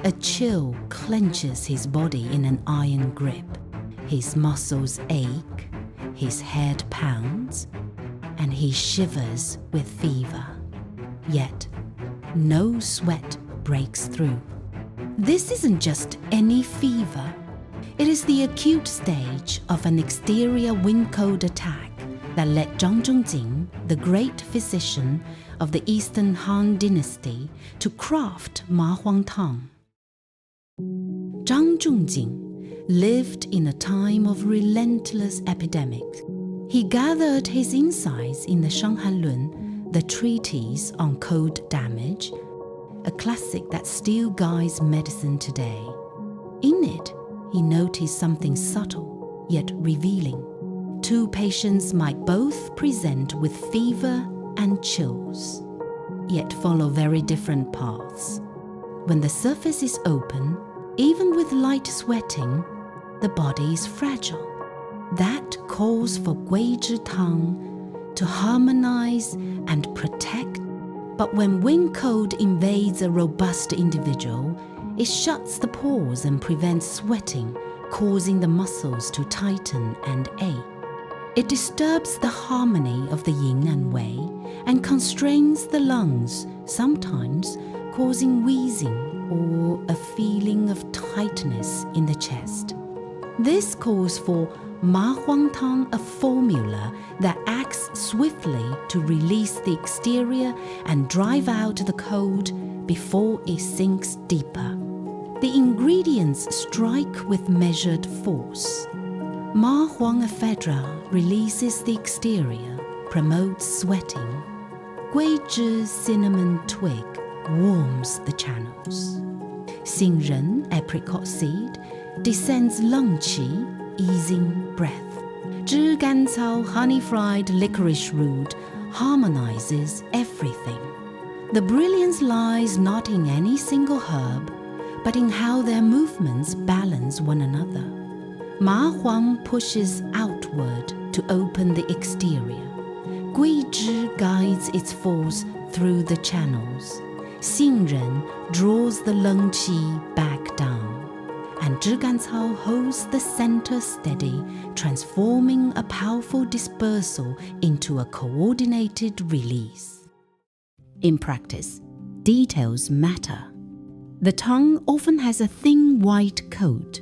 a chill clenches his body in an iron grip. His muscles ache, his head pounds, and he shivers with fever. Yet, no sweat breaks through. This isn't just any fever. It is the acute stage of an exterior wind cold attack that led Zhang Zhongjing, the great physician of the Eastern Han Dynasty, to craft Huang Tang. Zhang Zhongjing lived in a time of relentless epidemics. He gathered his insights in the Shang Han Lun, the Treatise on cold damage, a classic that still guides medicine today. In it, he noticed something subtle yet revealing. Two patients might both present with fever and chills, yet follow very different paths. When the surface is open, even with light sweating, the body is fragile. That calls for Tang to harmonize and protect. But when wind cold invades a robust individual, it shuts the pores and prevents sweating, causing the muscles to tighten and ache. It disturbs the harmony of the yin and wei and constrains the lungs, sometimes causing wheezing or a feeling of tightness in the chest. This calls for Huang Tang, a formula that acts swiftly to release the exterior and drive out the cold before it sinks deeper. The ingredients strike with measured force. Huang Ephedra releases the exterior, promotes sweating. Guizhi cinnamon twig warms the channels. Xingren apricot seed descends lung qi, easing breath. Zhigancao honey-fried licorice root harmonizes everything. The brilliance lies not in any single herb, but in how their movements balance one another. Huang pushes outward to open the exterior. Guizhi guides its force through the channels. Xingren draws the lung qi back down. And Zhigancao holds the center steady, transforming a powerful dispersal into a coordinated release. In practice, details matter. The tongue often has a thin white coat.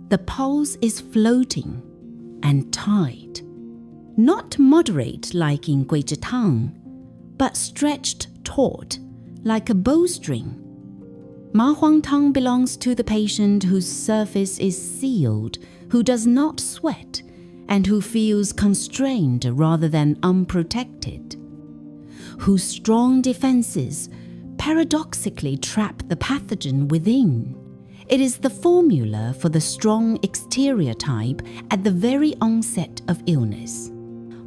The pulse is floating and tight, not moderate like in Tang, but stretched taut like a bowstring. Huang Tang belongs to the patient whose surface is sealed, who does not sweat, and who feels constrained rather than unprotected, whose strong defenses paradoxically trap the pathogen within. It is the formula for the strong exterior type at the very onset of illness.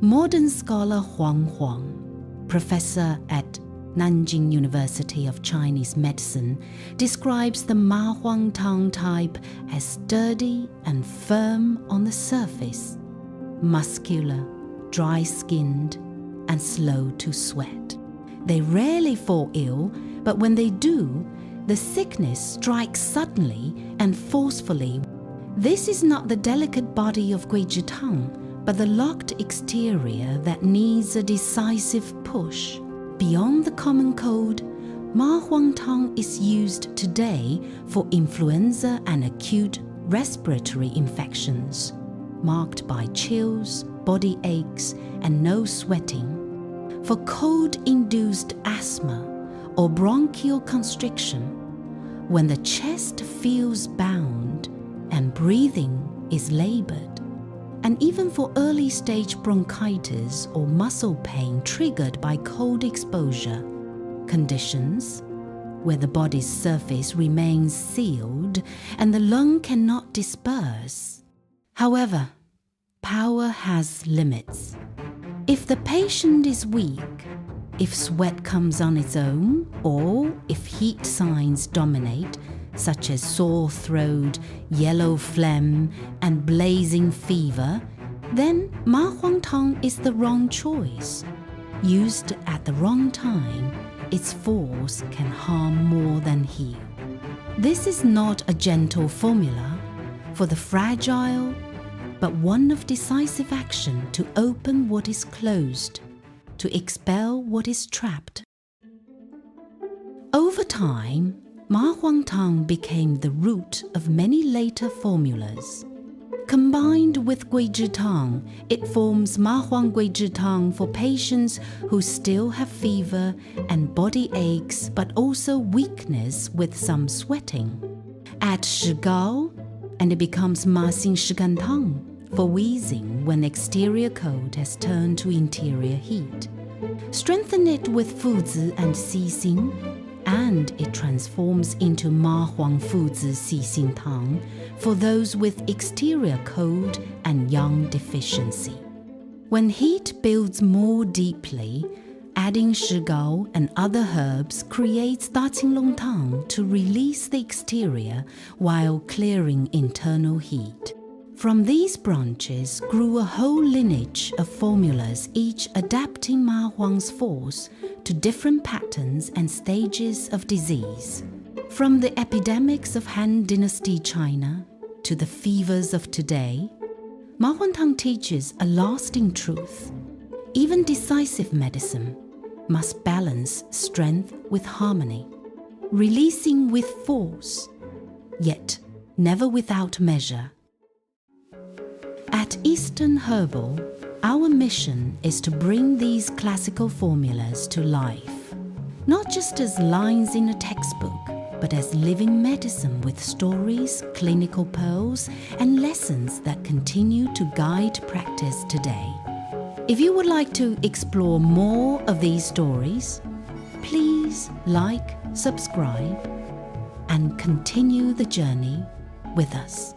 Modern scholar Huang, professor at Nanjing University of Chinese Medicine, describes the Huang Tang type as sturdy and firm on the surface, muscular, dry-skinned, and slow to sweat. They rarely fall ill, but when they do, the sickness strikes suddenly and forcefully. This is not the delicate body of Tang, but the locked exterior that needs a decisive push. Beyond the common cold, Huang Tang is used today for influenza and acute respiratory infections, marked by chills, body aches, and no sweating. For cold-induced asthma or bronchial constriction, when the chest feels bound and breathing is labored, and even for early-stage bronchitis or muscle pain triggered by cold exposure, conditions where the body's surface remains sealed and the lung cannot disperse. However, power has limits. If the patient is weak, if sweat comes on its own, or if heat signs dominate, such as sore throat, yellow phlegm, and blazing fever, then Huang Tang is the wrong choice. Used at the wrong time, its force can harm more than heal. This is not a gentle formula for the fragile, but one of decisive action to open what is closed, to expel what is trapped. Over time, Huang Tang became the root of many later formulas. Combined with Guizhitang, it forms Huang Guizhitang for patients who still have fever and body aches but also weakness with some sweating. Add Shigao and it becomes Xing Shigantang for wheezing when exterior cold has turned to interior heat. Strengthen it with Fuzi and Xixing, and it transforms into Huang Fuzi Xixing Tang for those with exterior cold and yang deficiency. When heat builds more deeply, adding Shigao and other herbs creates Daqinglong Tang to release the exterior while clearing internal heat. From these branches grew a whole lineage of formulas, each adapting Ma Huang's force to different patterns and stages of disease. From the epidemics of Han Dynasty China to the fevers of today, Huang Tang teaches a lasting truth. Even decisive medicine must balance strength with harmony, releasing with force, yet never without measure. At Eastern Herbal, our mission is to bring these classical formulas to life, not just as lines in a textbook, but as living medicine with stories, clinical pearls, and lessons that continue to guide practice today. If you would like to explore more of these stories, please like, subscribe, and continue the journey with us.